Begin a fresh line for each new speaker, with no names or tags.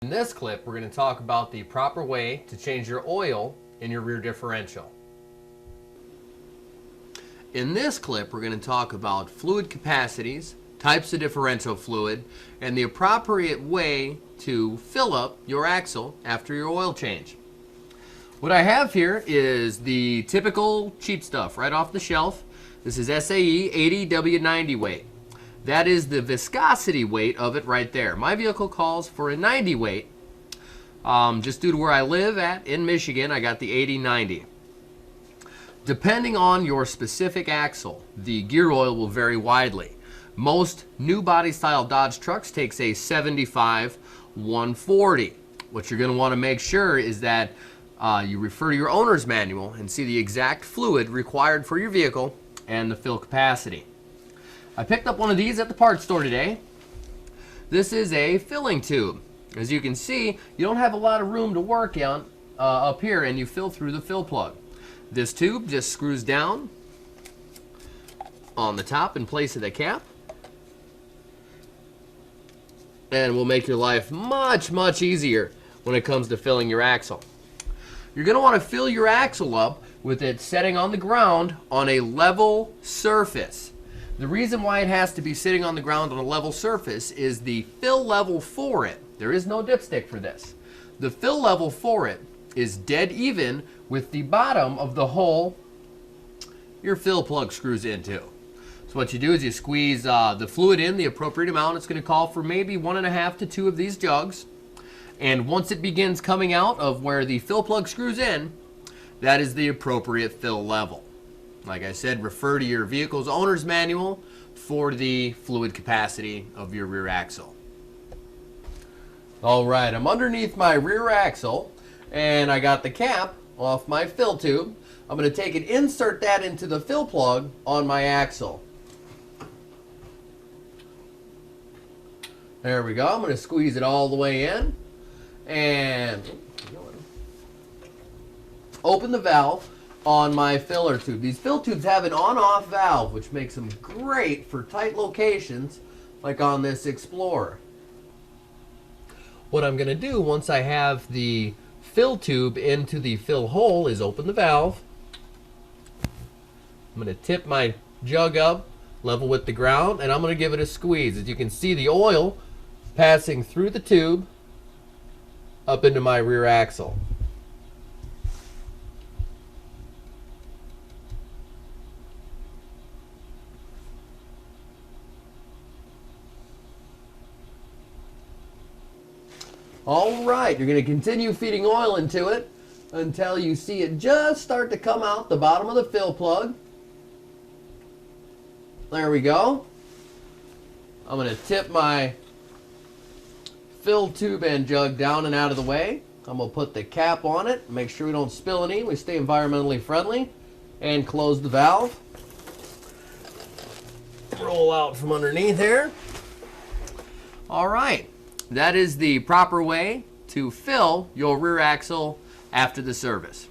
In this clip, we're going to talk about the proper way to change your oil in your rear differential. In this clip, we're going to talk about fluid capacities, types of differential fluid, and the appropriate way to fill up your axle after your oil change. What I have here is the typical cheap stuff right off the shelf. This is SAE 80W90 weight. That is the viscosity weight of it right there. My vehicle calls for a 90 weight. Just due to where I live at in Michigan, I got the 80-90. Depending on your specific axle, the gear oil will vary widely. Most new body style Dodge trucks takes a 75-140. What you're going to want to make sure is that you refer to your owner's manual and see the exact fluid required for your vehicle and the fill capacity. I picked up one of these at the parts store today. This is a filling tube. As you can see, you don't have a lot of room to work on up here, and you fill through the fill plug. This tube just screws down on the top in place of the cap, and will make your life much easier when it comes to filling your axle. You're going to want to fill your axle up with it setting on the ground on a level surface. The reason why it has to be sitting on the ground on a level surface is the fill level for it. There is no dipstick for this. The fill level for it is dead even with the bottom of the hole your fill plug screws into. So what you do is you squeeze the fluid in the appropriate amount. It's going to call for maybe 1.5 to 2 of these jugs. And once it begins coming out of where the fill plug screws in, that is the appropriate fill level. Like I said, refer to your vehicle's owner's manual for the fluid capacity of your rear axle. All right, I'm underneath my rear axle, and I got the cap off my fill tube. I'm going to take and insert that into the fill plug on my axle. There we go. I'm going to squeeze it all the way in and open the valve on my filler tube. These fill tubes have an on-off valve, which makes them great for tight locations like on this Explorer. What I'm going to do once I have the fill tube into the fill hole is open the valve. I'm going to tip my jug up level with the ground, and I'm going to give it a squeeze. As you can see, the oil passing through the tube up into my rear axle. All right, you're going to continue feeding oil into it until you see it just start to come out the bottom of the fill plug. There we go. I'm going to tip my fill tube and jug down and out of the way. I'm going to put the cap on it, make sure we don't spill any, we stay environmentally friendly, and close the valve. Roll out from underneath here. All right. That is the proper way to fill your rear axle after the service.